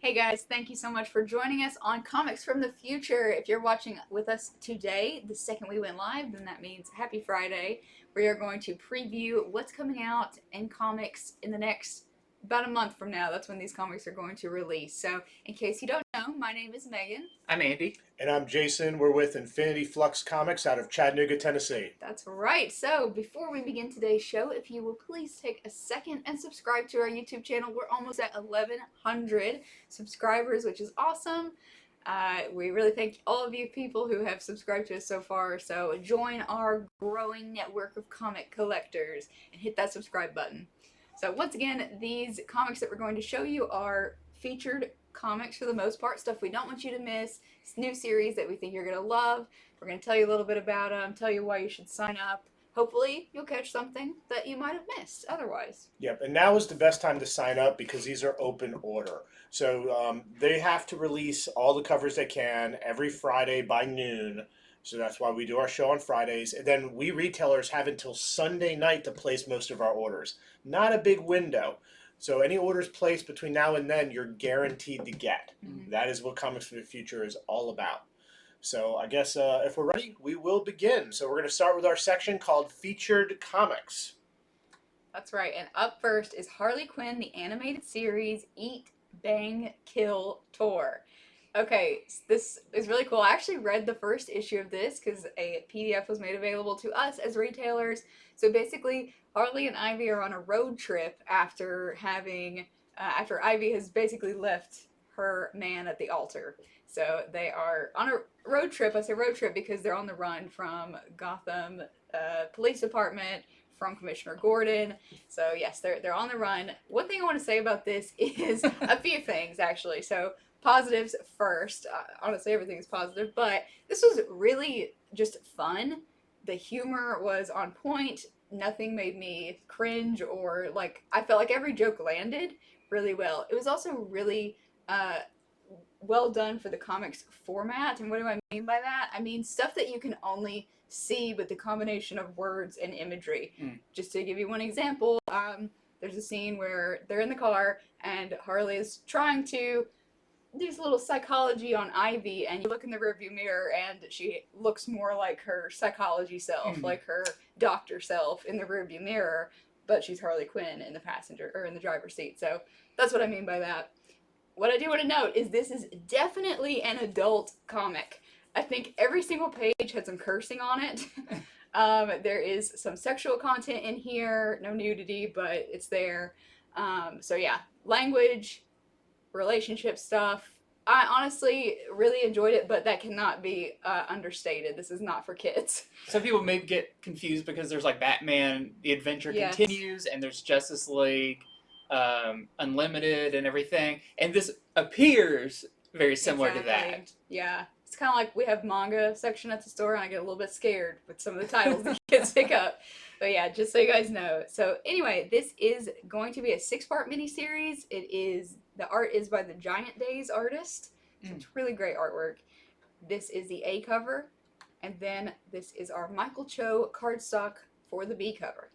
Hey guys, thank you so much for joining us on Comics from the Future. If you're watching with us today, the second we went live, then that means happy Friday. We are going to preview what's coming out in comics in the next about a month from now. That's when these comics are going to release. So, in case you don't know, my name is Megan. I'm Andy. And I'm Jason. We're with Infinity Flux Comics out of Chattanooga, Tennessee. That's right. So, before we begin today's show, if you will please take a second and subscribe to our YouTube channel. We're almost at 1,100 subscribers, which is awesome. We really thank all of you people who have subscribed to us so far. So, join our growing network of comic collectors and hit that subscribe button. So, once again, these comics that we're going to show you are featured comics for the most part, stuff we don't want you to miss. It's new series that we think you're going to love. We're going to tell you a little bit about them, tell you why you should sign up. Hopefully, you'll catch something that you might have missed otherwise. Yep, and now is the best time to sign up because these are open order. So they have to release all the covers they can every Friday by noon. So that's why we do our show on Fridays. And then we retailers have until Sunday night to place most of our orders. Not a big window. So any orders placed between now and then, you're guaranteed to get. Mm-hmm. That is what Comics for the Future is all about. So I guess if we're ready, we will begin. So we're going to start with our section called Featured Comics. That's right. And up first is Harley Quinn, the animated series Eat, Bang, Kill Tour. Okay, this is really cool. I actually read the first issue of this because a PDF was made available to us as retailers. So basically, Harley and Ivy are on a road trip after after Ivy has basically left her man at the altar. So they are on a road trip. I say road trip because they're on the run from Gotham Police Department, from Commissioner Gordon. So yes, they're on the run. One thing I want to say about this is a few things actually. So positives first. Honestly, everything is positive, but this was really just fun. The humor was on point. Nothing made me cringe or I felt like every joke landed really well. It was also really well done for the comics format. And what do I mean by that? I mean stuff that you can only see with the combination of words and imagery. Just to give you one example, there's a scene where they're in the car and Harley is trying to do a little psychology on Ivy, and you look in the rearview mirror and she looks more like her psychology self, like her doctor self in the rearview mirror, but she's Harley Quinn in the passenger or in the driver's seat. So that's what I mean by that. What I do want to note is this is definitely an adult comic. I think every single page had some cursing on it. There is some sexual content in here, no nudity, but it's there. So yeah, language, relationship stuff. I honestly really enjoyed it, but that cannot be understated. This is not for kids. Some people may get confused because there's Batman, The Adventure Continues, and there's Justice League Unlimited and everything. And this appears very similar to that. Yeah. It's kind of like we have manga section at the store, and I get a little bit scared with some of the titles that kids pick up. But yeah, just so you guys know. So anyway, this is going to be a 6-part miniseries. The art is by the Giant Days artist. So it's really great artwork. This is the A cover, and then this is our Michael Cho cardstock for the B cover.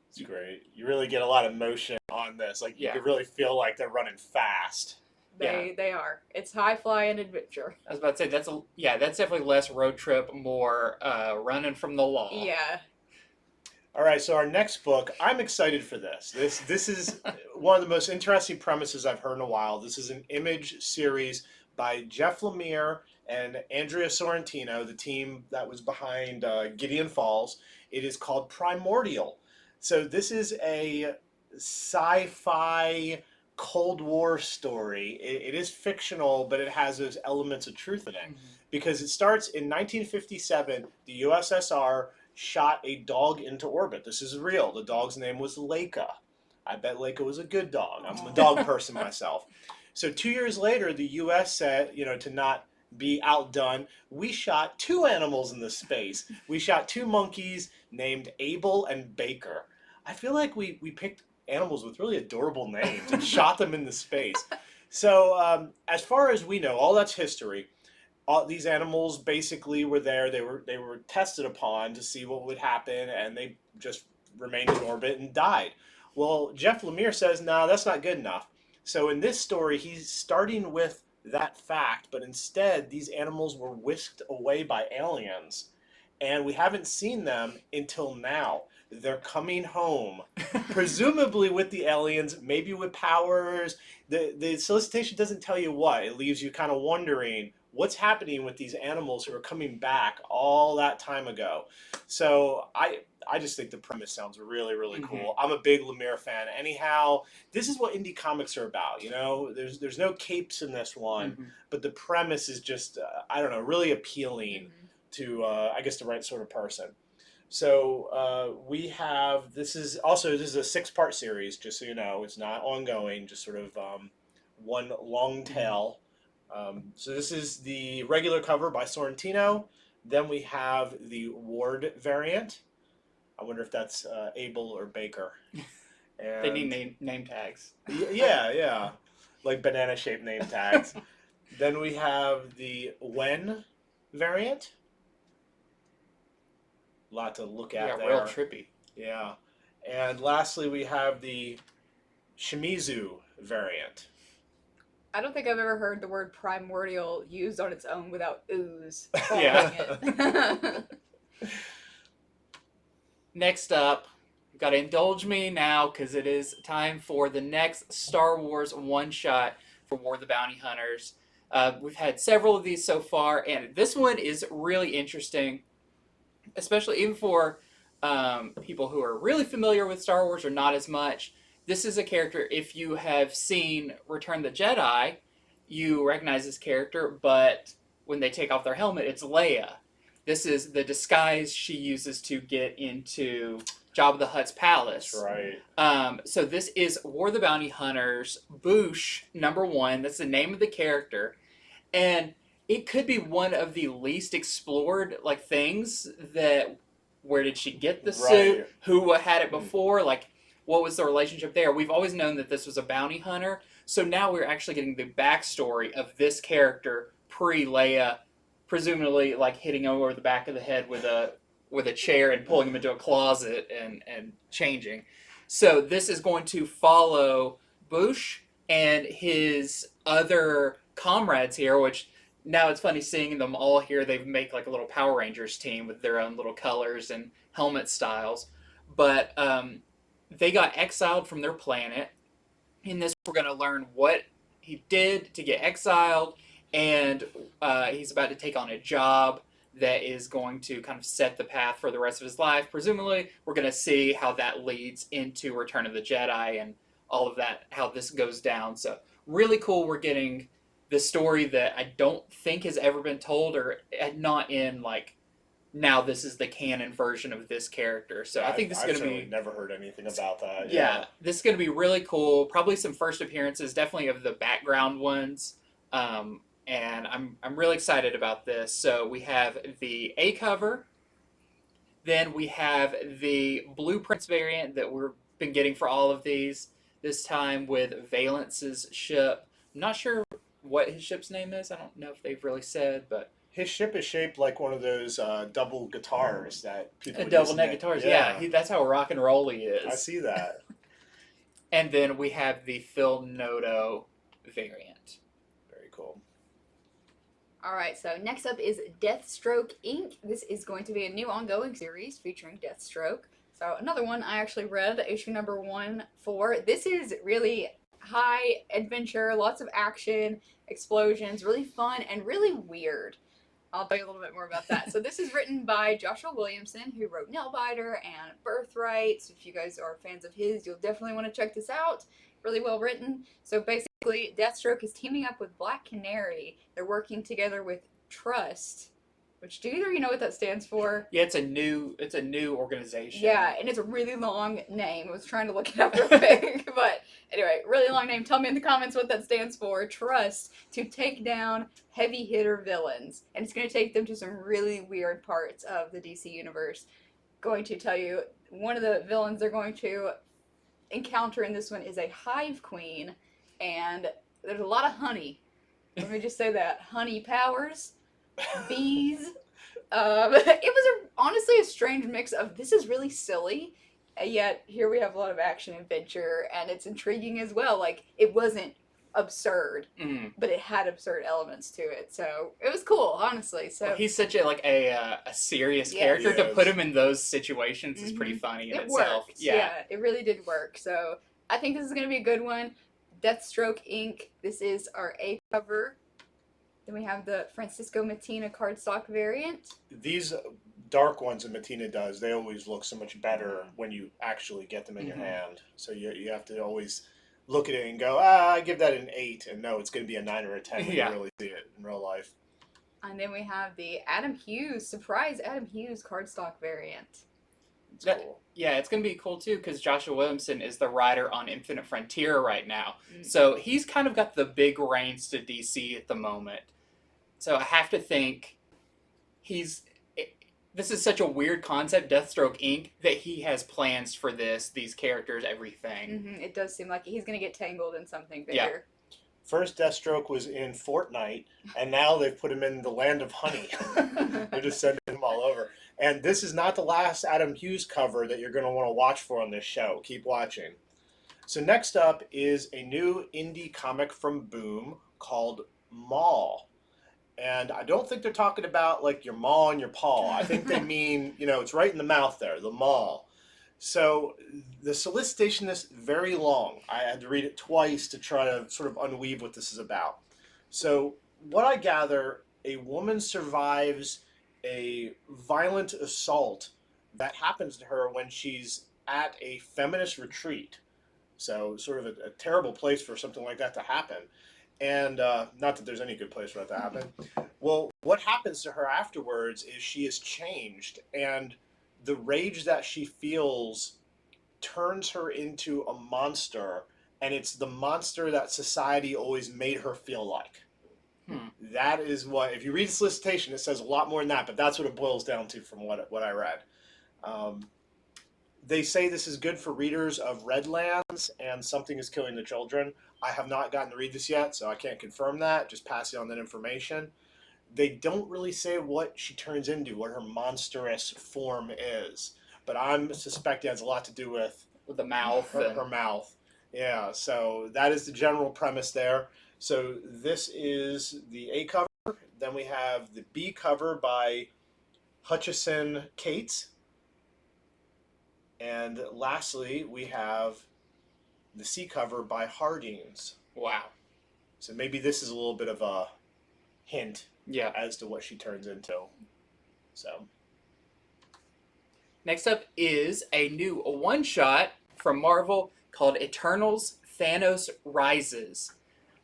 It's great. You really get a lot of motion on this. You can really feel like they're running fast. They are. It's high flying adventure. I was about to say that's definitely less road trip, more running from the law. Yeah. All right, so our next book, I'm excited for this. This is one of the most interesting premises I've heard in a while. This is an Image series by Jeff Lemire and Andrea Sorrentino, the team that was behind Gideon Falls. It is called Primordial. So this is a sci-fi Cold War story. It is fictional, but it has those elements of truth in it. Because it starts in 1957, the USSR shot a dog into orbit. This is real. The dog's name was Leica. I bet Leica was a good dog. I'm a dog person myself. So 2 years later, the U.S. said, to not be outdone, we shot 2 animals in the space. We shot 2 monkeys named Abel and Baker. I feel like we picked animals with really adorable names and shot them into space. So as far as we know, all that's history. All these animals basically were there. They were tested upon to see what would happen, and they just remained in orbit and died. Well, Jeff Lemire says, no, that's not good enough. So in this story, he's starting with that fact, but instead these animals were whisked away by aliens, and we haven't seen them until now. They're coming home, presumably with the aliens, maybe with powers. The solicitation doesn't tell you what. It leaves you kind of wondering what's happening with these animals who are coming back all that time ago. So I just think the premise sounds really, really cool. I'm a big Lemire fan. Anyhow, this is what indie comics are about. You know, there's no capes in this one, but the premise is just I don't know, really appealing to I guess the right sort of person. So we have this is a 6-part series. Just so you know, it's not ongoing. Just sort of one long tail. So this is the regular cover by Sorrentino. Then we have the Ward variant. I wonder if that's Abel or Baker. And they need name tags. Yeah. Like banana-shaped name tags. Then we have the Wen variant. A lot to look at there. Real trippy. Yeah. And lastly, we have the Shimizu variant. I don't think I've ever heard the word primordial used on its own without ooze. Yeah. Next up, you've got to indulge me now because it is time for the next Star Wars one-shot for War of the Bounty Hunters. We've had several of these so far, and this one is really interesting, especially even for people who are really familiar with Star Wars or not as much. This is a character, if you have seen Return of the Jedi, you recognize this character, but when they take off their helmet, it's Leia. This is the disguise she uses to get into Jabba the Hutt's palace. That's right. So this is War of the Bounty Hunters, Boushh, #1. That's the name of the character. And it could be one of the least explored things that, where did she get the suit? Who had it before? What was the relationship there? We've always known that this was a bounty hunter. So now we're actually getting the backstory of this character pre-Leia, presumably hitting him over the back of the head with a chair and pulling him into a closet and changing. So this is going to follow Boushh and his other comrades here, which now it's funny seeing them all here. They make a little Power Rangers team with their own little colors and helmet styles. But they got exiled from their planet. In this, we're going to learn what he did to get exiled, and he's about to take on a job that is going to kind of set the path for the rest of his life. Presumably, we're going to see how that leads into Return of the Jedi and all of that, how this goes down. So really cool. We're getting the story that I don't think has ever been told, or not in now this is the canon version of this character. So I think this is going to be... never heard anything about that. Yeah, this is going to be really cool. Probably some first appearances, definitely of the background ones. And I'm really excited about this. So we have the A cover. Then we have the Blueprints variant that we've been getting for all of these. This time with Valence's ship. I'm not sure what his ship's name is. I don't know if they've really said, but... His ship is shaped like one of those double guitars that people use. Double neck guitars, yeah. That's how rock and roll he is. I see that. And then we have the Phil Noto variant. Very cool. Alright, so next up is Deathstroke Inc. This is going to be a new ongoing series featuring Deathstroke. So another one I actually read, issue #1 for. This is really high adventure, lots of action, explosions, really fun, and really weird. I'll tell you a little bit more about that. So this is written by Joshua Williamson, who wrote Nailbiter and Birthright. So if you guys are fans of his, you'll definitely want to check this out. Really well written. So basically, Deathstroke is teaming up with Black Canary. They're working together with Trust, which, do either of you know what that stands for? Yeah, it's a new organization. Yeah, and it's a really long name. I was trying to look it up real quick, but anyway, really long name. Tell me in the comments what that stands for. Trust, to take down heavy hitter villains, and it's going to take them to some really weird parts of the DC universe. Going to tell you, one of the villains they're going to encounter in this one is a hive queen, and there's a lot of honey. Let me just say that. Honey powers. Bees. It was honestly a strange mix of, this is really silly, yet here we have a lot of action adventure, and it's intriguing as well. Like, it wasn't absurd, but it had absurd elements to it, so it was cool, honestly. So well, he's such a serious character. To put him in those situations is pretty funny in itself. Worked. Yeah, it really did work. So I think this is going to be a good one. Deathstroke Inc. This is our A cover. Then we have the Francisco Mattina cardstock variant. These dark ones that Mattina does, they always look so much better when you actually get them in your hand. So you have to always look at it and go, I give that an 8, and no, it's going to be a 9 or a 10 when you really see it in real life. And then we have the Adam Hughes, surprise Adam Hughes cardstock variant. It's cool. Yeah, it's going to be cool too because Joshua Williamson is the writer on Infinite Frontier right now. So he's kind of got the big reins to DC at the moment. So I have to think this is such a weird concept, Deathstroke Inc., that he has plans for these characters, everything. It does seem like he's going to get tangled in something bigger. Yeah. First, Deathstroke was in Fortnite, and now they've put him in the Land of Honey. They're just sending him all over. And this is not the last Adam Hughes cover that you're going to want to watch for on this show. Keep watching. So next up is a new indie comic from Boom called Maw. And I don't think they're talking about like your maw and your paw. I think they mean, it's right in the mouth there, the maw. So the solicitation is very long. I had to read it twice to try to sort of unweave what this is about. So what I gather, a woman survives a violent assault that happens to her when she's at a feminist retreat. So sort of a terrible place for something like that to happen. And not that there's any good place for that to happen. Well, what happens to her afterwards is she is changed, and the rage that she feels turns her into a monster, and it's the monster that society always made her feel like. That is what, if you read the solicitation, it says a lot more than that, but that's what it boils down to from what I read. They say this is good for readers of Redlands and Something is Killing the Children. I have not gotten to read this yet, so I can't confirm that. Just passing on that information. They don't really say what she turns into, what her monstrous form is. But I'm suspecting it has a lot to do with the mouth. Her mouth. Yeah, so that is the general premise there. So this is the A cover. Then we have the B cover by HUTCHISON-CATES. And lastly, we have the C cover by Hardings. Wow. So maybe this is a little bit of a hint as to what she turns into. So next up is a new one-shot from Marvel called Eternals Thanos Rises,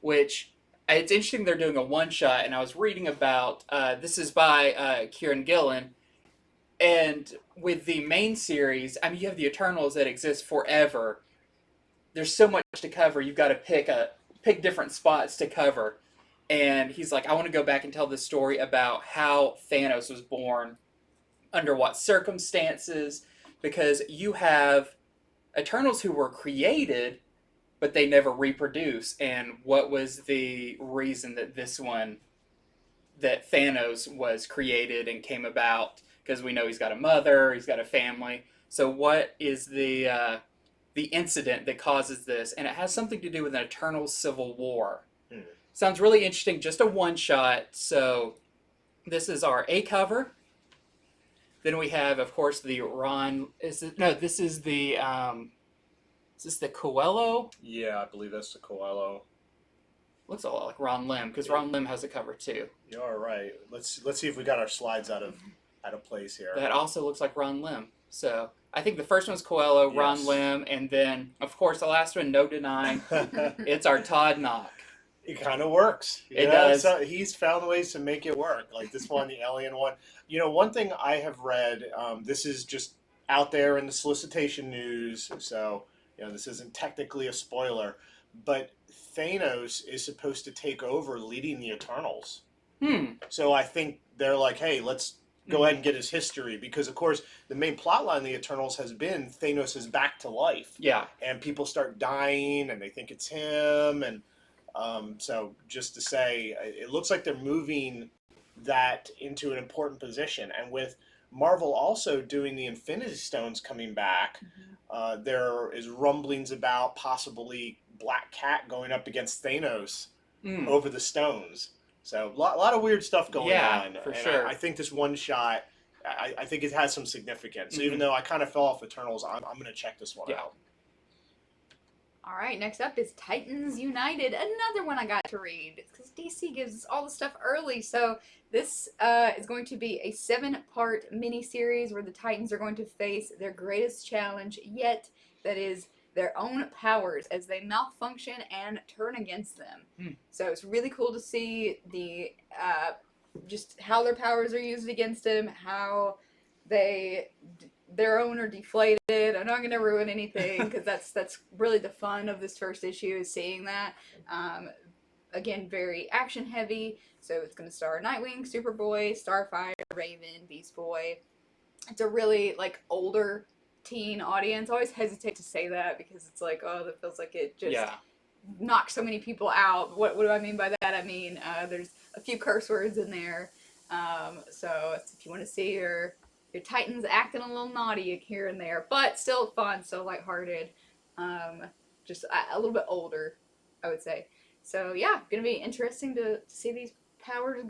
which it's interesting they're doing a one-shot, and I was reading about, this is by Kieran Gillen, and with the main series, I mean, you have the Eternals that exist forever. There's so much to cover. You've got to pick different spots to cover. And he's like, I want to go back and tell this story about how Thanos was born, under what circumstances, because you have Eternals who were created, but they never reproduce. And what was the reason that that Thanos was created and came about? Because we know he's got a mother, he's got a family. So what is the incident that causes this? And it has something to do with an eternal civil war. Sounds really interesting. Just a one-shot. So this is our A cover. Then we have, of course, the Ron... this is the... is this the Coelho? Yeah, I believe that's the Coelho. Looks a lot like Ron Lim, because Ron Lim has a cover too. You are right. Let's see if we got our slides out of place here. That also looks like Ron Lim. So I think the first one's Coelho, yes. Ron Lim, and then, of course, the last one, no denying, it's our Todd Knock. It kind of works. It does. He's found ways to make it work. Like this one, the Alien one. One thing I have read, this is just out there in the solicitation news, so this isn't technically a spoiler, but Thanos is supposed to take over leading the Eternals. So I think they're like, hey, let's go ahead and get his history, because of course the main plot line of the Eternals has been Thanos is back to life. Yeah. And people start dying and they think it's him, and so just to say, it looks like they're moving that into an important position. And with Marvel also doing the Infinity Stones coming back. There is rumblings about possibly Black Cat going up against Thanos over the stones. So a lot of weird stuff going on. For and sure. I think this one shot, I think it has some significance. So even though I kind of fell off Eternals, I'm going to check this one out. All right, next up is Titans United, another one I got to read because DC gives us all the stuff early. So this is going to be a 7-part miniseries where the Titans are going to face their greatest challenge yet, that is their own powers as they malfunction and turn against them. So it's really cool to see the just how their powers are used against them, how their own are deflated. I'm not going to ruin anything because that's really the fun of this first issue, is seeing that. Again, very action heavy. So it's going to star Nightwing, Superboy, Starfire, Raven, Beast Boy. It's a really older teen audience. I always hesitate to say that because it's like, oh, that feels like it just knocks so many people out. What do I mean by that? I mean, there's a few curse words in there. So if you want to see your Titans acting a little naughty here and there, but still fun, still lighthearted, just a little bit older, I would say. So yeah, gonna be interesting to see these powers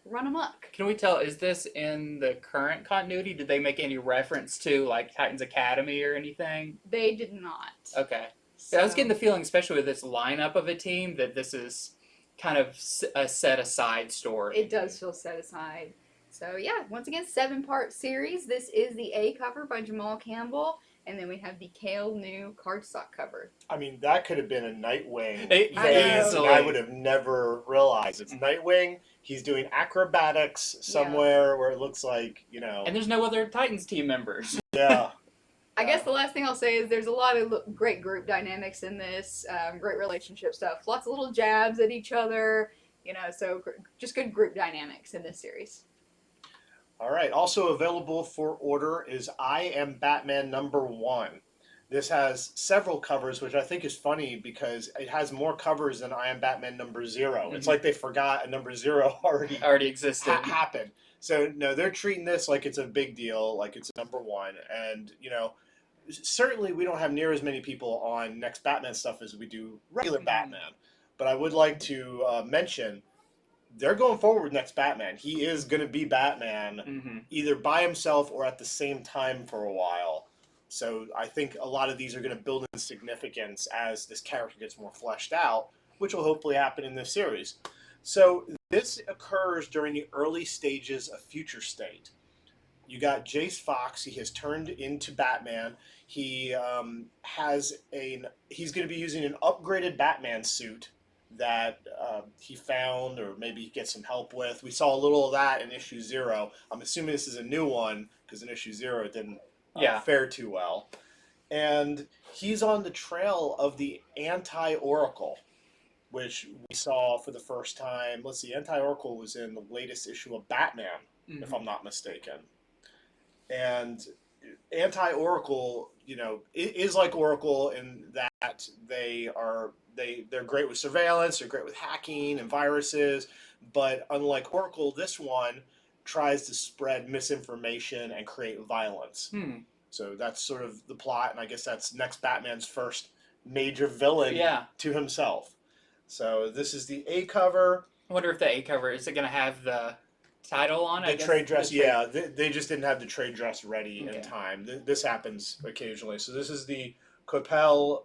run amok. Can we tell, is this in the current continuity? Did they make any reference to Titans Academy or anything? They did not. Okay. So, I was getting the feeling, especially with this lineup of a team, that this is kind of a set aside story. It does feel set aside. So yeah, once again, 7-part series. This is the A cover by Jamal Campbell, and then we have the Kale New cardstock cover. I mean, that could have been a Nightwing. I would have never realized. It's Nightwing. He's doing acrobatics somewhere where it looks like, And there's no other Titans team members. Yeah. I guess the last thing I'll say is there's a lot of great group dynamics in this, great relationship stuff, lots of little jabs at each other, so just good group dynamics in this series. All right. Also available for order is I Am Batman #1. This has several covers, which I think is funny because it has more covers than I Am Batman #0. It's like they forgot a #0 already existed. Happened. So no, they're treating this like it's a big deal, like it's #1. And certainly we don't have near as many people on Next Batman stuff as we do regular Batman. But I would like to mention, they're going forward with Next Batman. He is going to be Batman either by himself or at the same time for a while. So I think a lot of these are going to build in significance as this character gets more fleshed out, which will hopefully happen in this series. So this occurs during the early stages of Future State. You got Jace Fox. He has turned into Batman. He he's going to be using an upgraded Batman suit that he found, or maybe he gets some help with. We saw a little of that in issue 0. I'm assuming this is a new one because in issue 0 it didn't fare too well. And he's on the trail of the Anti-Oracle, which we saw for the first time. Let's see, Anti-Oracle was in the latest issue of Batman, if I'm not mistaken. And Anti-Oracle, is like Oracle in that they're great with surveillance, they're great with hacking and viruses, but unlike Oracle, this one tries to spread misinformation and create violence. So that's sort of the plot, and I guess that's Next Batman's first major villain to himself. So this is the A cover. I wonder if the A cover, is it going to have the title on it? The trade dress, they just didn't have the trade dress ready in time. This happens occasionally. So this is the Coppel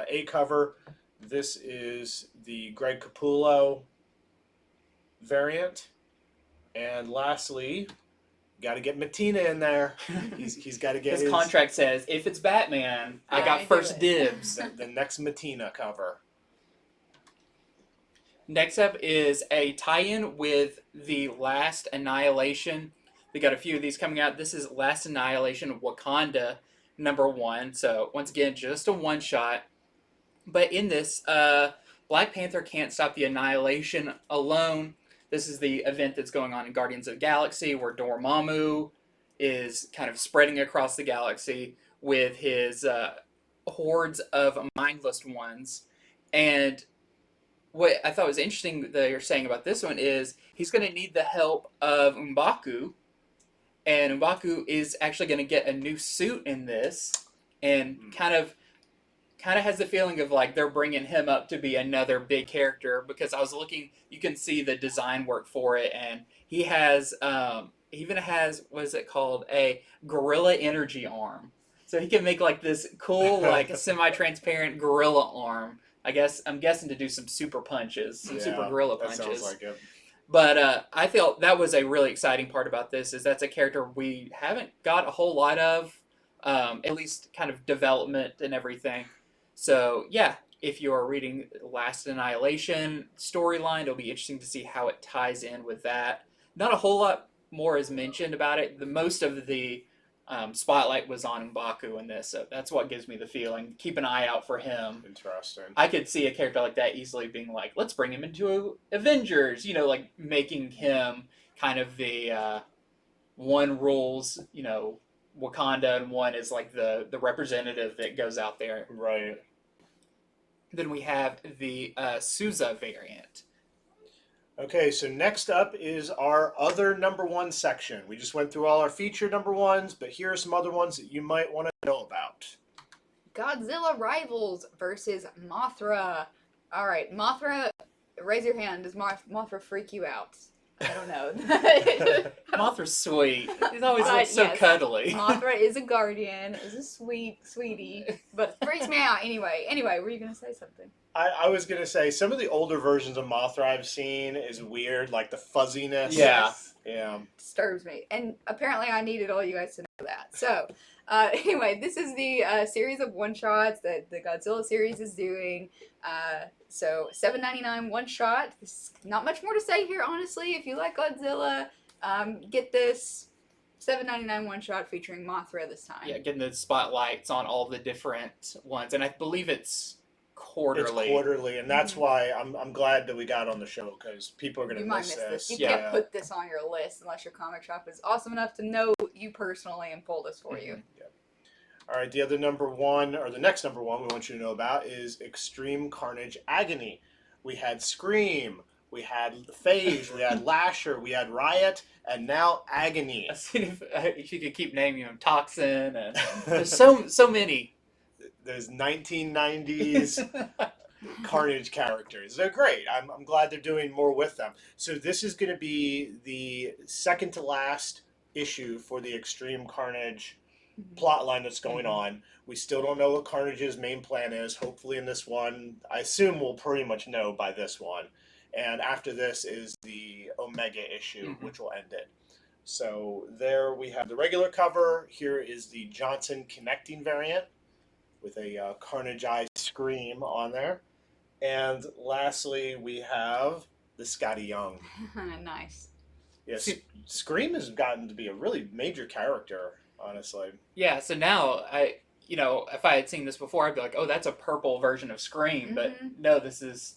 A cover. This is the Greg Capullo variant. And lastly, got to get MATTINA in there. He's got to get his contract says, if it's Batman, I got first dibs. The next MATTINA cover. Next up is a tie-in with the Last Annihilation. We got a few of these coming out. This is Last Annihilation Wakanda #1. So once again, just a one-shot. But in this, Black Panther can't stop the Annihilation alone. This is the event that's going on in Guardians of the Galaxy, where Dormammu is kind of spreading across the galaxy with his hordes of mindless ones. And what I thought was interesting that you're saying about this one is he's going to need the help of M'Baku And M'Baku is actually going to get a new suit in this, and kind of has the feeling of like they're bringing him up to be another big character, because I was looking, you can see the design work for it, and he has he even has, what is it called, a gorilla energy arm, so he can make like this cool like semi-transparent gorilla arm. I'm guessing to do some super punches, some super gorilla punches. That sounds like it. But I felt that was a really exciting part about this, is that's a character we haven't got a whole lot of, at least kind of development and everything. So yeah, if you're reading Last Annihilation storyline, it'll be interesting to see how it ties in with that. Not a whole lot more is mentioned about it. The most of the spotlight was on M'Baku in this, so that's what gives me the feeling. Keep an eye out for him. Interesting. I could see a character like that easily being like, let's bring him into Avengers, you know, like making him kind of the one rules, you know, Wakanda, and one is like the representative that goes out there. Right. Then we have the Souza variant. Okay, so next up is our other #1 section. We just went through all our feature #1s, but here are some other ones that you might want to know about. Godzilla Rivals versus Mothra. All right, Mothra, raise your hand. Does Mothra freak you out? I don't know. Mothra's sweet. He's always so cuddly. Mothra is a guardian, is a sweetie, but freaks me out anyway. Were you going to say something? I was going to say, some of the older versions of Mothra I've seen is weird, like the fuzziness. Yeah. Yeah. Disturbs me. And apparently I needed all you guys to know that. So, anyway, this is the series of one-shots that the Godzilla series is doing. So, $7.99 one-shot. Not much more to say here, honestly. If you like Godzilla, get this $7.99 one-shot featuring Mothra this time. Yeah, getting the spotlights on all the different ones. And I believe it's quarterly. It's quarterly, and that's why I'm glad that we got on the show, because people are going to miss this. You can't put this on your list unless your comic shop is awesome enough to know you personally and pull this for you. Yep. All right, the other #1, or the next #1 we want you to know about is Extreme Carnage Agony. We had Scream, we had Phage, we had Lasher, we had Riot, and now Agony. I see if you could keep naming them. Toxin, and there's so many. There's 1990s Carnage characters. They're great. I'm glad they're doing more with them. So this is going to be the second to last issue for the Extreme Carnage plotline that's going on. We still don't know what Carnage's main plan is. Hopefully in this one, I assume we'll pretty much know by this one. And after this is the Omega issue, which will end it. So there we have the regular cover. Here is the Johnson connecting variant, with a Carnage Eye Scream on there. And lastly, we have the Scotty Young. Nice. Yes, Scream has gotten to be a really major character, honestly. Yeah, so now, if I had seen this before, I'd be like, oh, that's a purple version of Scream. But no, this is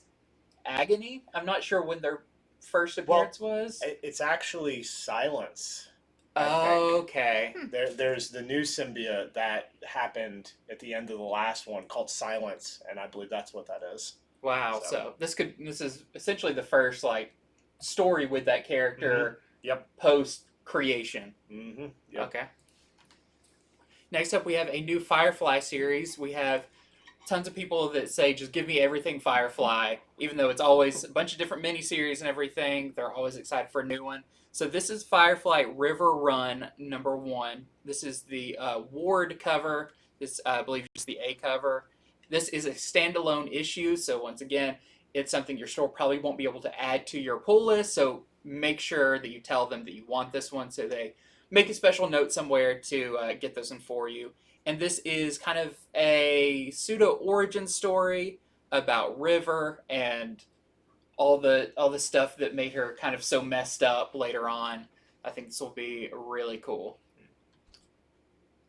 Agony. I'm not sure when their first appearance was. It's actually Silence. Oh, okay. There's the new symbiote that happened at the end of the last one called Silence, and I believe that's what that is. Wow. So this is essentially the first like story with that character. Yep. Post creation. Yep. Okay. Next up, we have a new Firefly series. We have tons of people that say, just give me everything Firefly, even though it's always a bunch of different miniseries and everything. They're always excited for a new one. So this is Firefly River Run #1. This is the Ward cover. This, I believe, is the A cover. This is a standalone issue, so once again, it's something your store probably won't be able to add to your pull list, so make sure that you tell them that you want this one, so they make a special note somewhere to get this one for you. And this is kind of a pseudo-origin story about River and all the stuff that made her kind of so messed up later on. I think this will be really cool.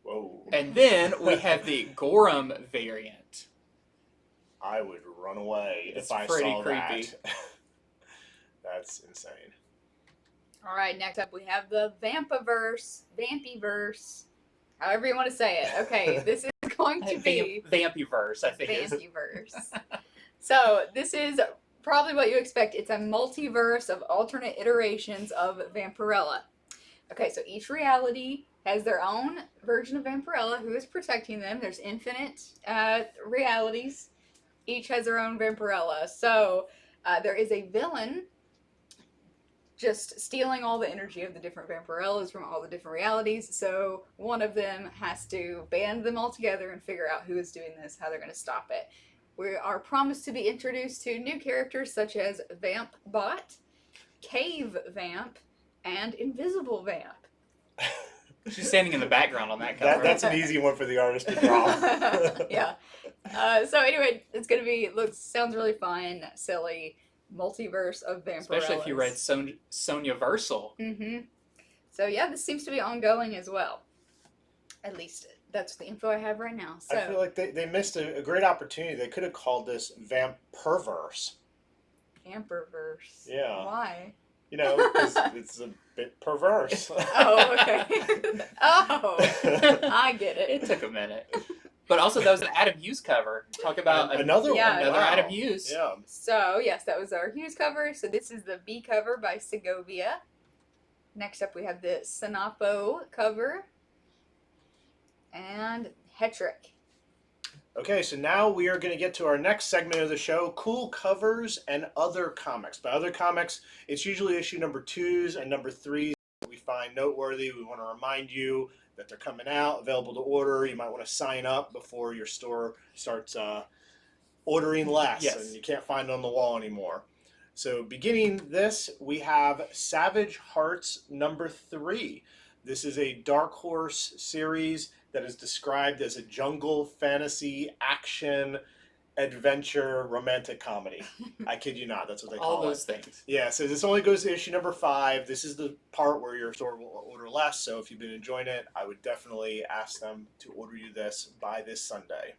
Whoa. And then we have the Gorham variant. I would run away It's if I pretty saw creepy. that. That's insane. All right, next up we have the Vampyverse, however you want to say it. Okay, this is going to be Vampyverse, I think. Vampyverse. So this is probably what you expect. It's a multiverse of alternate iterations of Vampirella. Okay, so each reality has their own version of Vampirella who is protecting them. There's infinite realities. Each has their own Vampirella. So there is a villain just stealing all the energy of the different Vampirellas from all the different realities. So one of them has to band them all together and figure out who is doing this, how they're going to stop it. We are promised to be introduced to new characters such as Vamp Bot, Cave Vamp, and Invisible Vamp. She's standing in the background on that cover. That's an easy one for the artist to draw. Yeah. So anyway, it's gonna be sounds really fun, silly, multiverse of Vampirellas. Especially if you read Sonya Versal. Mm-hmm. So yeah, this seems to be ongoing as well. At least that's the info I have right now. So I feel like they missed a great opportunity. They could have called this Vampirverse. Vampirverse. Yeah. Why? You know, because it's a bit perverse. Oh, okay. Oh, I get it. It took a minute. But also, that was an Adam Hughes cover. Talk about another yeah, one. another Wow. Adam Hughes. Yeah. So, yes, that was our Hughes cover. So, this is the B cover by Segovia. Next up, we have the Sinapo cover. And Hetrick. Okay, so now we are going to get to our next segment of the show, cool covers and other comics. By other comics, it's usually issue number 2s and number 3s that we find noteworthy. We want to remind you that they're coming out, available to order. You might want to sign up before your store starts ordering less, Yes. and you can't find it on the wall anymore. So beginning this, we have Savage Hearts number 3. This is a Dark Horse series that is described as a jungle fantasy action adventure romantic comedy. I kid you not, that's what they call All those it. things. Yeah, so this only goes to issue number 5. This is the part where your store will order less, so if you've been enjoying it, I would definitely ask them to order you this by this Sunday.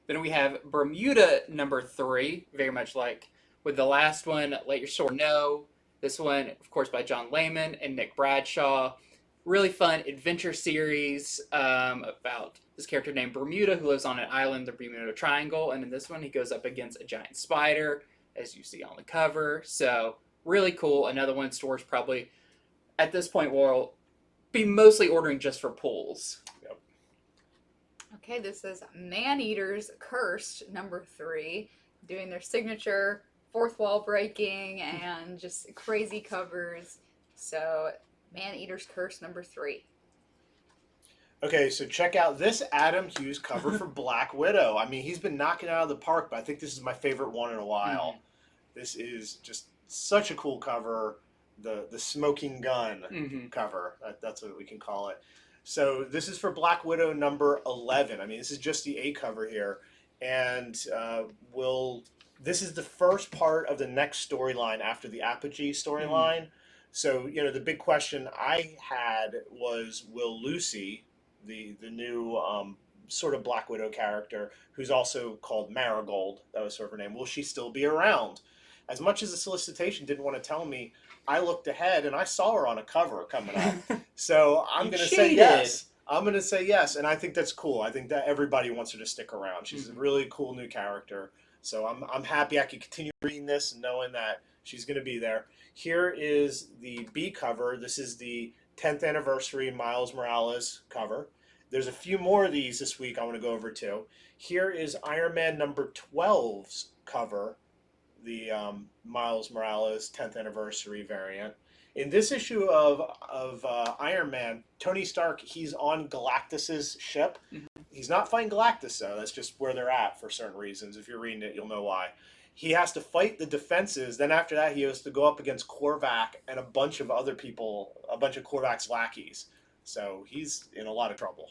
Then we have Bermuda number 3, very much like with the last one, Let Your Store Know. This one, of course, by John Layman and Nick Bradshaw. Really fun adventure series about this character named Bermuda who lives on an island, the Bermuda Triangle. And in this one, he goes up against a giant spider, as you see on the cover. So really cool. Another one stores probably at this point will be mostly ordering just for pulls. Yep. Okay, this is Maneaters Cursed number 3, doing their signature fourth wall breaking and just crazy covers. So Maneater's Curse number 3. Okay, so check out this Adam Hughes cover for Black Widow. I mean, he's been knocking it out of the park, but I think this is my favorite one in a while. Mm-hmm. This is just such a cool cover. The smoking gun cover, that's what we can call it. So this is for Black Widow number 11. I mean, this is just the A cover here. And this is the first part of the next storyline after the Apogee storyline. Mm-hmm. So, you know, the big question I had was, will Lucy, the new sort of Black Widow character, who's also called Marigold, that was sort of her name, will she still be around? As much as the solicitation didn't want to tell me, I looked ahead and I saw her on a cover coming up. So I'm going to say yes. I'm going to say yes, and I think that's cool. I think that everybody wants her to stick around. She's a really cool new character. So I'm happy I can continue reading this and knowing that she's going to be there. Here is the B cover. This is the 10th anniversary Miles Morales cover. There's a few more of these this week I want to go over too. Here is Iron Man number 12's cover, the Miles Morales 10th anniversary variant. In this issue of Iron Man, Tony Stark, he's on Galactus's ship. Mm-hmm. He's not fighting Galactus, though. That's just where they're at for certain reasons. If you're reading it, you'll know why. He has to fight the defenses. Then after that, he has to go up against Korvac and a bunch of other people, a bunch of Korvac's lackeys. So he's in a lot of trouble.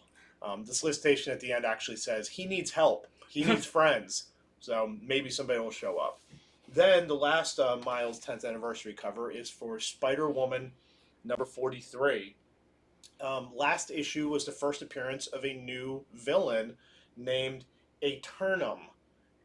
The solicitation at the end actually says he needs help. He needs friends. So maybe somebody will show up. Then the last Miles 10th anniversary cover is for Spider-Woman number 43. Last issue was the first appearance of a new villain named Aeternum.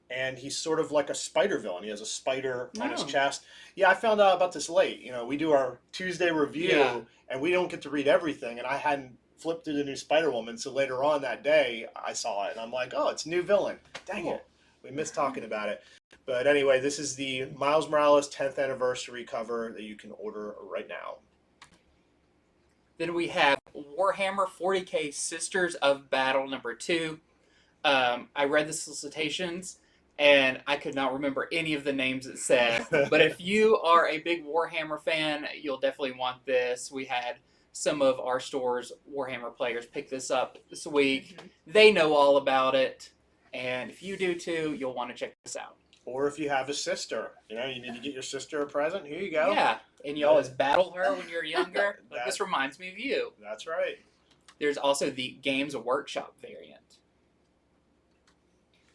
And he's sort of like a spider villain. He has a spider on his chest. Yeah, I found out about this late. You know, we do our Tuesday review, and we don't get to read everything. And I hadn't flipped through the new Spider-Woman, so later on that day, I saw it. And I'm like, oh, it's a new villain. Dang it. We missed talking about it. But anyway, this is the Miles Morales 10th anniversary cover that you can order right now. Then we have Warhammer 40k Sisters of Battle #2. I read the solicitations, and I could not remember any of the names it said. But if you are a big Warhammer fan, you'll definitely want this. We had some of our store's Warhammer players pick this up this week. They know all about it, and if you do too, you'll want to check this out. Or if you have a sister, you need to get your sister a present. Here you go. Yeah, and you always battle her when you're younger. Like, this reminds me of you. That's right. There's also the Games Workshop variant.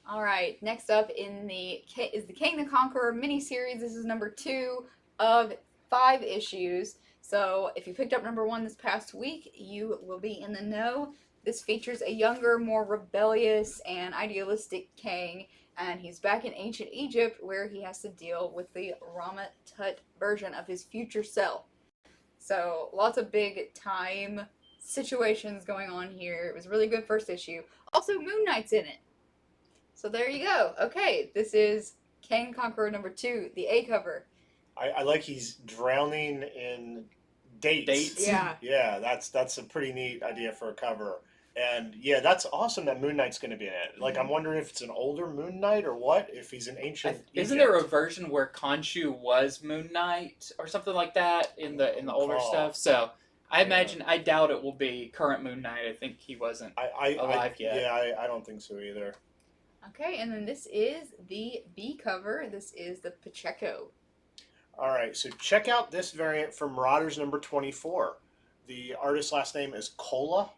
All right, next up is the King the Conqueror miniseries. This is #2 of 5 issues. So if you picked up #1 this past week, you will be in the know. This features a younger, more rebellious and idealistic king, and he's back in ancient Egypt where he has to deal with the Rama-Tut version of his future self. So lots of big time situations going on here. It was a really good first issue. Also, Moon Knight's in it. So there you go. Okay, this is King Conqueror #2, the A cover. I like he's drowning in dates. Yeah. Yeah, that's a pretty neat idea for a cover. And yeah, that's awesome that Moon Knight's going to be in it. Like, I'm wondering if it's an older Moon Knight or what, if he's an ancient Isn't there a version where Khonshu was Moon Knight or something like that in the older stuff? So I imagine, I doubt it will be current Moon Knight. I think he wasn't alive yet. Yeah, I don't think so either. Okay, and then this is the B cover. This is the Pacheco. All right, so check out this variant from Marauders #24. The artist's last name is Cola.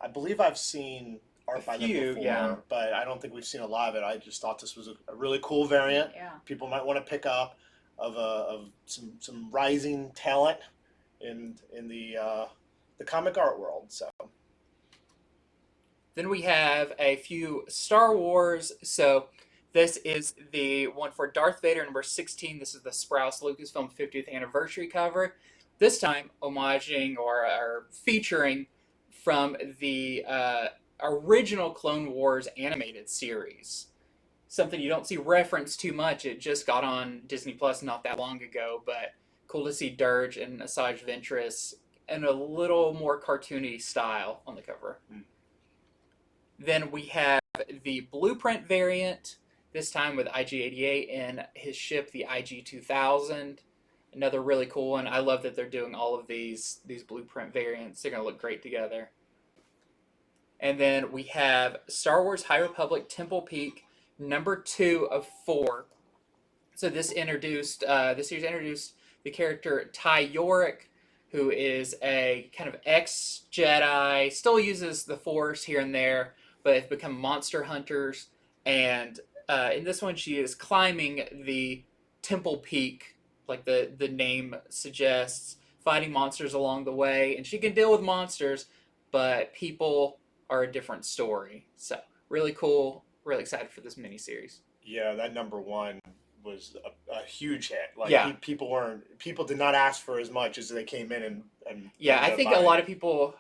I believe I've seen art by them before, but I don't think we've seen a lot of it. I just thought this was a really cool variant. Yeah. People might want to pick up of some rising talent in the comic art world. So. Then we have a few Star Wars. So this is the one for Darth Vader #16. This is the Sprouse Lucasfilm 50th anniversary cover. This time homaging or featuring from the original Clone Wars animated series. Something you don't see referenced too much. It just got on Disney Plus not that long ago, but cool to see Dirge and Asajj Ventress in a little more cartoony style on the cover. Then we have the Blueprint variant, this time with IG-88 and his ship, the IG-2000. Another really cool one. I love that they're doing all of these Blueprint variants. They're going to look great together. And then we have Star Wars High Republic Temple Peak #2 of 4. So this series introduced the character Ty Yorick, who is a kind of ex-Jedi, still uses the Force here and there, but have become monster hunters. And in this one, she is climbing the Temple Peak, like the name suggests, fighting monsters along the way. And she can deal with monsters, but people are a different story. So really cool. Really excited for this miniseries. Yeah, that #1 was a huge hit. Like, people did not ask for as much as they came in and yeah, I think a lot of people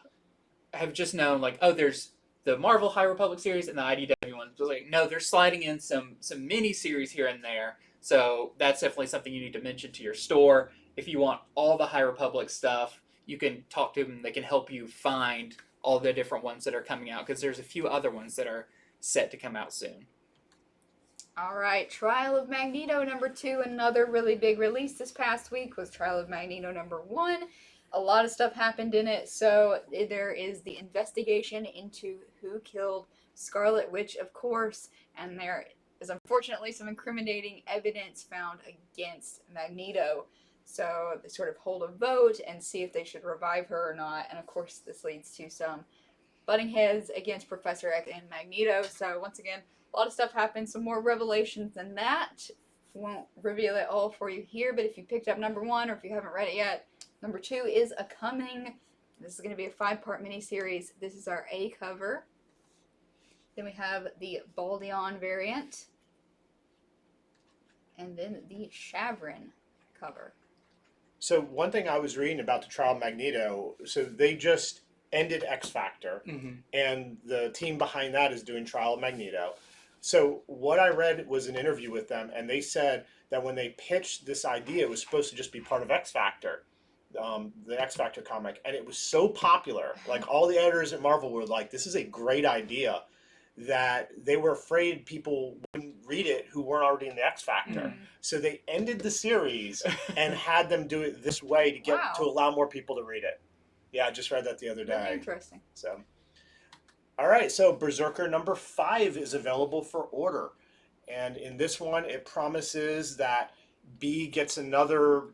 have just known, like, oh, there's the Marvel High Republic series and the IDW one. So like, no, they're sliding in some mini series here and there. So that's definitely something you need to mention to your store. If you want all the High Republic stuff, you can talk to them. They can help you find all the different ones that are coming out, because there's a few other ones that are set to come out soon. All right, Trial of Magneto #2, another really big release this past week was Trial of Magneto #1. A lot of stuff happened in it, so there is the investigation into who killed Scarlet Witch, of course, and there is unfortunately some incriminating evidence found against Magneto. So they sort of hold a vote and see if they should revive her or not, and of course this leads to some butting heads against Professor X and Magneto. So once again, a lot of stuff happened, some more revelations than that. Won't reveal it all for you here, but if you picked up #1 or if you haven't read it yet, #2 is a-coming. This is going to be a 5-part miniseries. This is our A cover. Then we have the Baldeon variant. And then the Shavrin cover. So one thing I was reading about the Trial of Magneto, so they just ended X Factor, and the team behind that is doing Trial of Magneto. So what I read was an interview with them, and they said that when they pitched this idea, it was supposed to just be part of X Factor. the X Factor comic, and it was so popular. Like all the editors at Marvel were like, "This is a great idea," that they were afraid people wouldn't read it who weren't already in the X Factor. So they ended the series and had them do it this way to get to allow more people to read it. Yeah, I just read that the other day. Really interesting. So, all right. So Berserker number 5 is available for order, and in this one, it promises that B gets another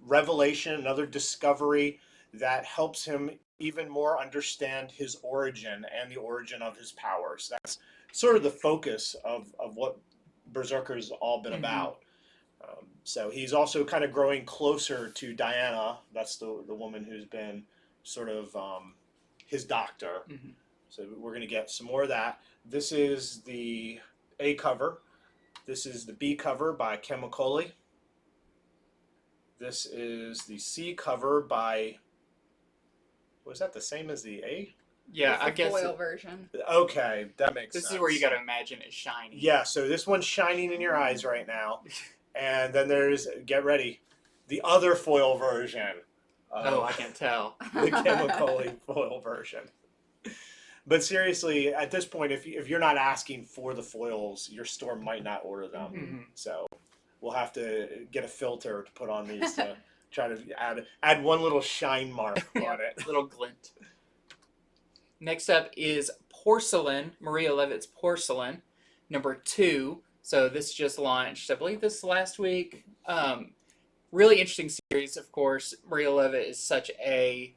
revelation, another discovery that helps him even more understand his origin and the origin of his powers. That's sort of the focus of what Berserker's all been about. So he's also kind of growing closer to Diana. That's the woman who's been sort of his doctor. So we're going to get some more of that. This is the A cover. This is the B cover by Chemicoli. This is the C cover by... Was that the same as the A? Yeah, I guess. Foil version. Okay, that makes sense. This is where you got to imagine it's shiny. Yeah, so this one's shining in your eyes right now. And then there's, get ready, the other foil version. Oh, I can tell. The Chemicoli foil version. But seriously, at this point, if you're not asking for the foils, your store might not order them. So we'll have to get a filter to put on these to try to add one little shine mark on it. Little glint. Next up is Porcelain, Maria Levitt's Porcelain, number 2. So this just launched, I believe this last week. Really interesting series, of course. Maria Levitt is such a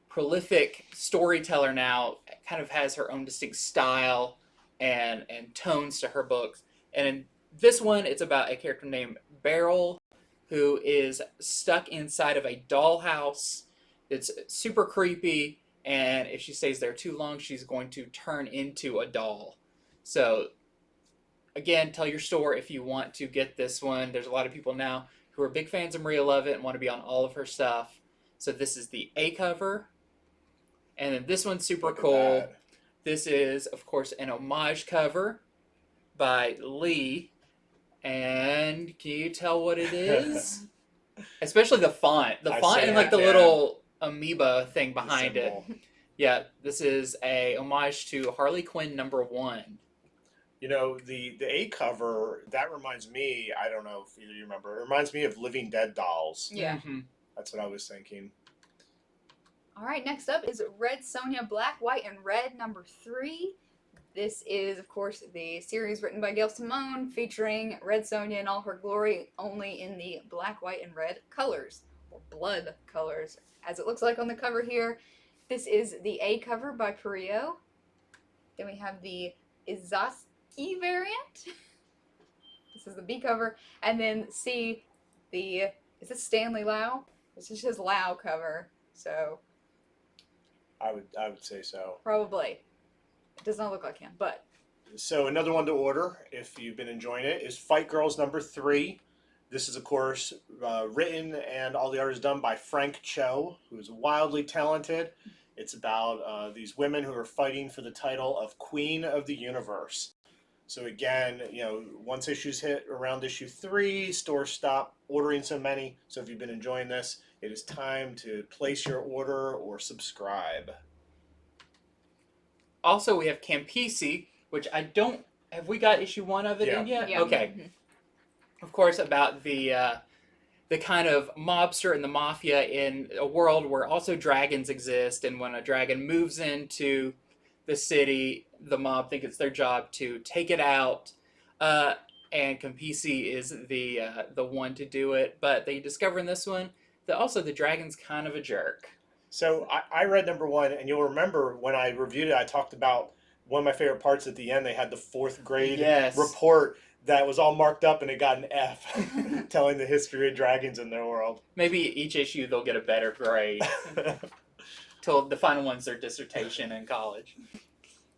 prolific storyteller now, kind of has her own distinct style and tones to her books. And in this one, it's about a character named Beryl, who is stuck inside of a dollhouse. It's super creepy, and if she stays there too long, she's going to turn into a doll. So, again, tell your store if you want to get this one. There's a lot of people now who are big fans of Maria Levitt and want to be on all of her stuff. So this is the A cover. And then this one's super cool. This is, of course, an homage cover by Lee. And can you tell what it is? Especially the font. The font and like the little amoeba thing behind it. Yeah, this is a homage to Harley Quinn number 1. You know, the A cover, that reminds me, I don't know if either of you remember, it reminds me of Living Dead dolls. Yeah. That's what I was thinking. All right, next up is Red Sonja Black, White, and Red number 3. This is, of course, the series written by Gail Simone featuring Red Sonja in all her glory, only in the black, white, and red colors, or blood colors, as it looks like on the cover here. This is the A cover by Perio. Then we have the Izaski variant. This is the B cover. And then C, is this Stanley Lau? This is his Lau cover, so... I would say so. Probably. It does not look like him, but... So another one to order, if you've been enjoying it, is Fight Girls number 3. This is, of course, written and all the art is done by Frank Cho, who is wildly talented. It's about these women who are fighting for the title of Queen of the Universe. So again, you know, once issues hit around issue 3, stores stop ordering so many. So if you've been enjoying this, it is time to place your order or subscribe. Also, we have Campisi, which I don't... Have we got issue 1 of it in yet? Yeah. Okay. Of course, about the kind of mobster and the mafia in a world where also dragons exist, and when a dragon moves into the city, the mob think it's their job to take it out, and Campisi is the one to do it. But they discover in this one that also the dragon's kind of a jerk. So I read number 1, and you'll remember when I reviewed it, I talked about one of my favorite parts at the end. They had the 4th grade report that was all marked up, and it got an F, telling the history of dragons in their world. Maybe each issue they'll get a better grade. Till the final one's their dissertation in college.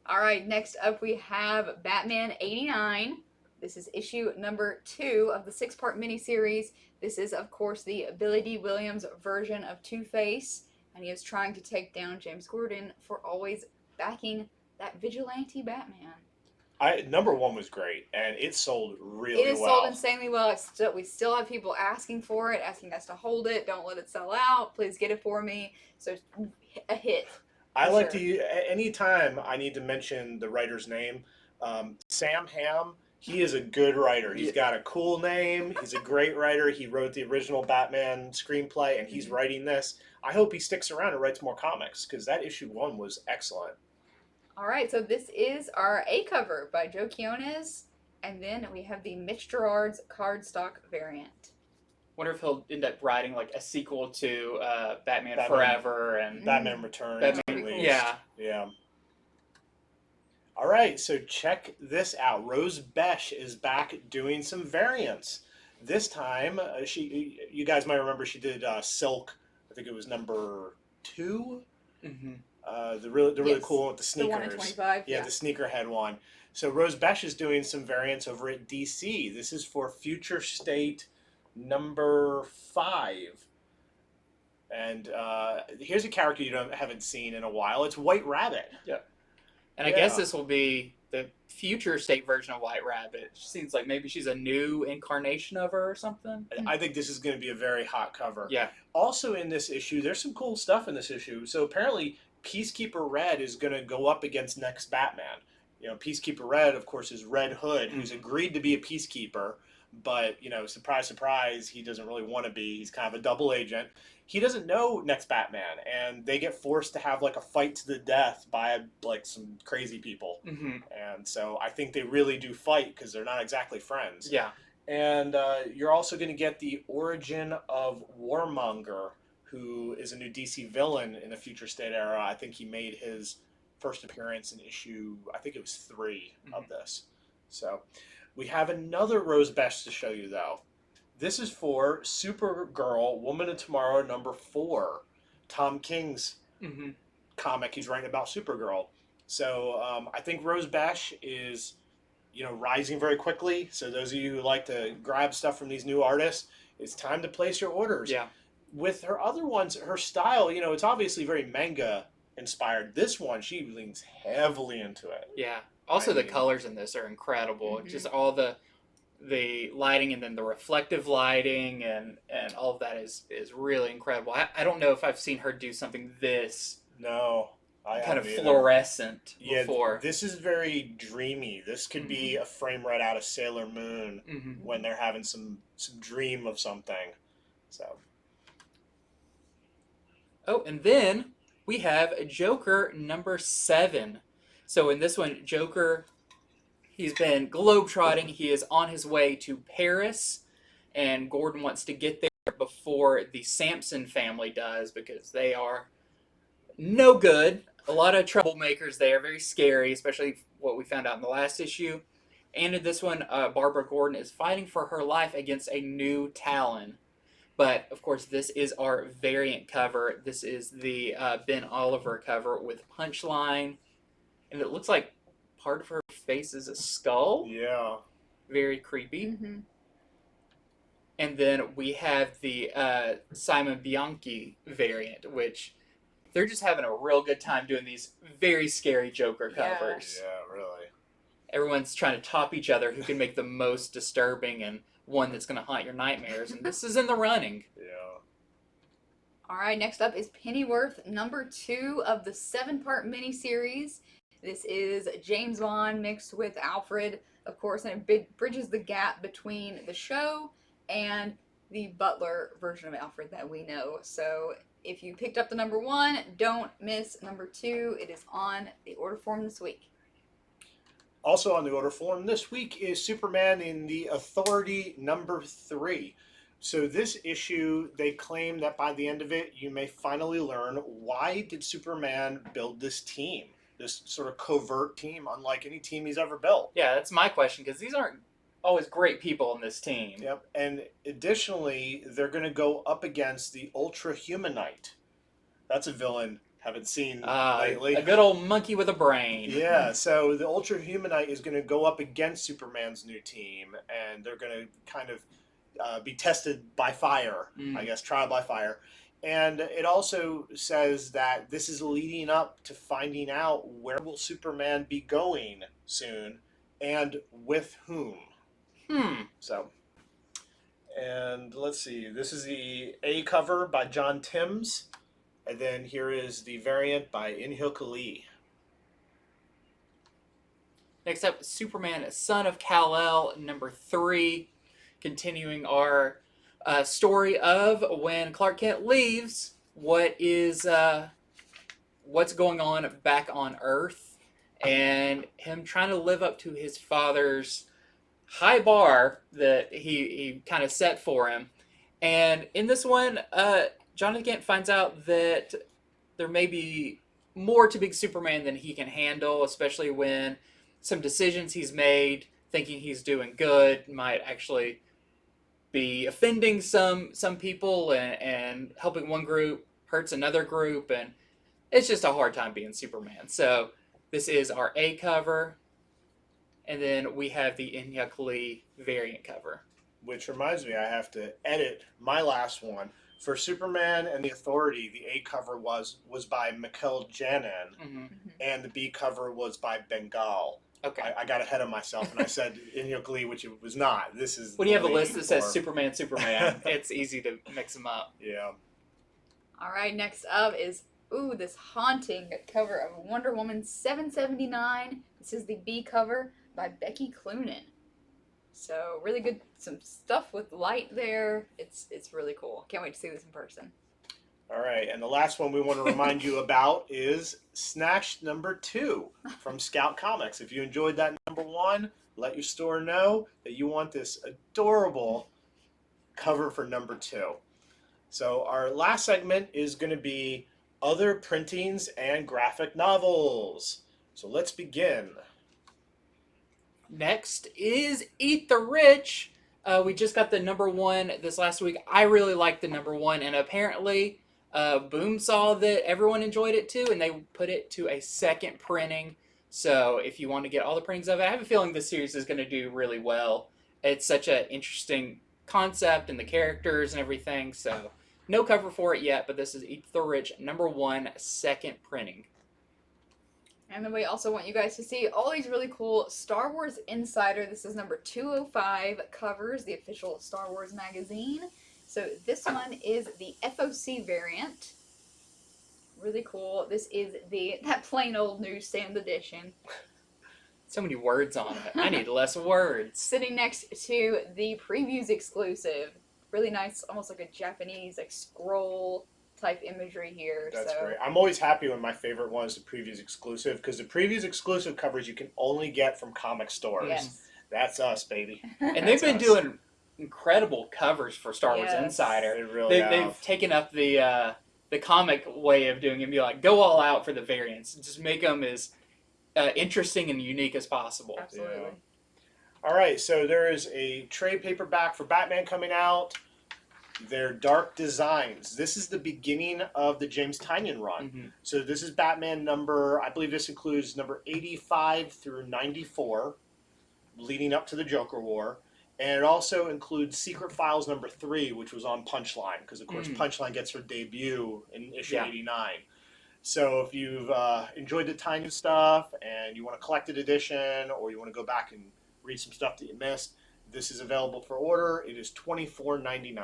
All right, next up we have Batman 89. This is issue number 2 of the 6-part miniseries. This is, of course, the Billy D. Williams version of Two-Face, and he is trying to take down James Gordon for always backing that vigilante Batman. #1 was great, and it sold really It is well. sold insanely well. We still have people asking for it, asking us to hold it. Don't let it sell out. Please get it for me. So a hit. I like sure. to anytime I need to mention the writer's name. Sam Hamm. He is a good writer. He's got a cool name. He's a great writer. He wrote the original Batman screenplay, and he's writing this. I hope he sticks around and writes more comics because that #1 was excellent. All right, so this is our A cover by Joe Quinones, and then we have the Mitch Gerard's cardstock variant. Wonder if he'll end up writing like a sequel to Batman Forever and Batman Returns. Batman, yeah. All right, so check this out. Rose Boushh is back doing some variants. This time, you guys might remember she did Silk. I think it was #2. The really cool one with the sneakers. The 1 in 25. Yeah, the sneakerhead one. So Rose Boushh is doing some variants over at DC. This is for Future State #5. And here's a character you haven't seen in a while. It's White Rabbit. Yeah. And I guess this will be the Future State version of White Rabbit. It seems like maybe she's a new incarnation of her or something. I think this is going to be a very hot cover. Yeah. Also in this issue, there's some cool stuff in this issue. So apparently Peacekeeper Red is going to go up against next Batman. You know, Peacekeeper Red, of course, is Red Hood, who's agreed to be a peacekeeper. But, you know, surprise, surprise, he doesn't really want to be. He's kind of a double agent. He doesn't know next Batman, and they get forced to have, like, a fight to the death by, like, some crazy people. And so I think they really do fight because they're not exactly friends. Yeah. And you're also going to get the origin of Warmonger, who is a new DC villain in the Future State era. I think he made his first appearance in issue, I think it was 3 of this. So we have another Rose Boushh to show you, though. This is for Supergirl, Woman of Tomorrow #4, Tom King's comic he's writing about Supergirl. So I think Rose Boushh is, you know, rising very quickly. So those of you who like to grab stuff from these new artists, it's time to place your orders. Yeah. With her other ones, her style, you know, it's obviously very manga inspired. This one, she leans heavily into it. Yeah. Also, the colors in this are incredible. Just all the lighting and then the reflective lighting and all of that is really incredible. I don't know if I've seen her do something this kind of fluorescent before. This is very dreamy. This could be a frame right out of Sailor Moon when they're having some dream of something. So. Oh, and then we have Joker #7. So in this one, Joker, he's been globetrotting. He is on his way to Paris, and Gordon wants to get there before the Sampson family does because they are no good. A lot of troublemakers there, very scary, especially what we found out in the last issue. And in this one, Barbara Gordon is fighting for her life against a new Talon. But, of course, this is our variant cover. This is the Ben Oliver cover with Punchline. And it looks like part of her face is a skull. Yeah. Very creepy. And then we have the Simon Bianchi variant, which they're just having a real good time doing these very scary Joker covers. Yeah, really. Everyone's trying to top each other who can make the most disturbing and one that's going to haunt your nightmares. And this is in the running. Yeah. All right, next up is Pennyworth #2 of the 7-part miniseries. This is James Bond mixed with Alfred, of course, and it bridges the gap between the show and the Butler version of Alfred that we know. So if you picked up the #1, don't miss #2. It is on the order form this week. Also on the order form this week is Superman in the Authority #3. So this issue, they claim that by the end of it, you may finally learn why did Superman build this team, this sort of covert team, unlike any team he's ever built. Yeah, that's my question, because these aren't always great people on this team. Yep, and additionally, they're going to go up against the Ultra Humanite. That's a villain haven't seen lately. A good old monkey with a brain. Yeah, so the Ultra Humanite is going to go up against Superman's new team, and they're going to kind of be tested by fire, I guess, trial by fire. And it also says that this is leading up to finding out where will Superman be going soon, and with whom. Hmm. So, and let's see. This is the A cover by John Timms, and then here is the variant by In-hyuk Lee. Next up, Superman, Son of Kal-El, number 3, continuing our story of when Clark Kent leaves. What's going on back on Earth, and him trying to live up to his father's high bar that he kind of set for him. And in this one, Jonathan Kent finds out that there may be more to Big Superman than he can handle, especially when some decisions he's made, thinking he's doing good, might actually be offending some people, and helping one group hurts another group, and it's just a hard time being Superman. So this is our A cover, and then we have the In-hyuk Lee variant cover. Which reminds me, I have to edit my last one. For Superman and the Authority, the A cover was by Mikkel Janin, Mm-hmm. and the B cover was by Bengal. Okay. I got ahead of myself, and I said In-hyuk Lee, which it was not. This is When you have a Lee list that says for- Superman, it's easy to mix them up. Yeah. All right, next up is this haunting cover of Wonder Woman 779. This is the B cover by Becky Cloonan. So really good, some stuff with light there. It's really cool. Can't wait to see this in person. All right, and the last one we want to remind you about is Snatched number 2 from Scout Comics. If you enjoyed that number 1, let your store know that you want this adorable cover for number 2. So our last segment is going to be other printings and graphic novels. So let's begin. Next is Eat the Rich. We just got the number 1 this last week. I really liked the number 1, and apparently Boom saw that everyone enjoyed it too, and they put it to a second printing. So if you want to get all the printings of it, I have a feeling this series is going to do really well. It's such an interesting concept and the characters and everything. So no cover for it yet, but this is Eat the Rich number 1, second printing. And then we also want you guys to see all these really cool Star Wars Insider. This is number 205 covers, the official Star Wars magazine. So this one is the FOC variant. Really cool. This is that plain old newsstand edition. So many words on it. I need less words. Sitting next to the previews exclusive. Really nice, almost like a Japanese scroll type imagery here. That's so great. I'm always happy when my favorite one is the previews exclusive, because the previews exclusive covers you can only get from comic stores. Yes. That's us, baby. And they've been doing incredible covers for Star Wars Yes. Insider. They really have. They've taken up the comic way of doing it and be like, go all out for the variants. Just make them as interesting and unique as possible. Absolutely. Yeah. All right, so there is a trade paperback for Batman coming out. They're Dark Designs. This is the beginning of the James Tynion run. Mm-hmm. So this is Batman number, I believe this includes number 85 through 94, leading up to the Joker War. And it also includes Secret Files number 3, which was on Punchline, because of course Punchline gets her debut in issue 89. So if you've enjoyed the Tynion stuff and you want a collected edition, or you want to go back and read some stuff that you missed, this is available for order. It is $24.99.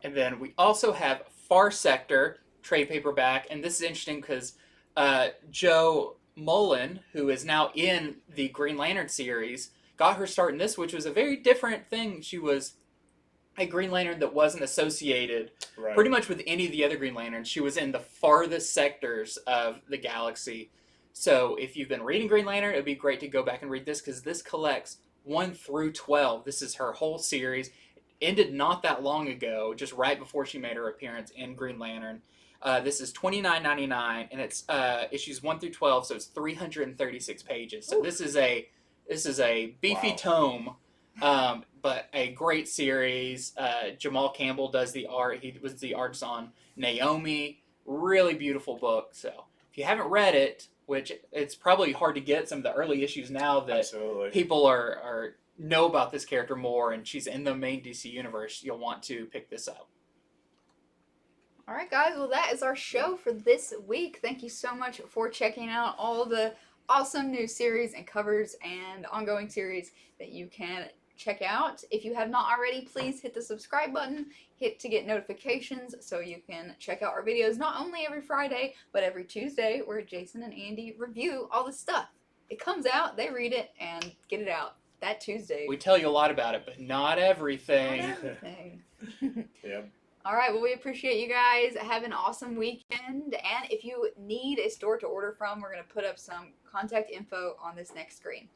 And then we also have Far Sector trade paperback, and this is interesting because Joe Mullen, who is now in the Green Lantern series, got her start in this, which was a very different thing. She was a Green Lantern that wasn't associated pretty much with any of the other Green Lanterns. She was in the farthest sectors of the galaxy. So if you've been reading Green Lantern, it would be great to go back and read this, because this collects 1 through 12. This is her whole series. Ended not that long ago, just right before she made her appearance in Green Lantern. This is $29.99, and it's issues 1 through 12, so it's 336 pages. So this is a beefy tome, but a great series. Jamal Campbell does the art. He was the artist on Naomi. Really beautiful book. So if you haven't read it, which it's probably hard to get some of the early issues now that people are know about this character more, and she's in the main DC universe, you'll want to pick this up. All right, guys. Well, that is our show for this week. Thank you so much for checking out all the awesome new series and covers and ongoing series that you can check out. If you have not already, please hit the subscribe button, hit to get notifications so you can check out our videos not only every Friday, but every Tuesday where Jason and Andy review all the stuff. It comes out, they read it, and get it out that Tuesday. We tell you a lot about it, but not everything. Not everything. Yep. All right, well, we appreciate you guys. Have an awesome weekend. And if you need a store to order from, we're going to put up some contact info on this next screen.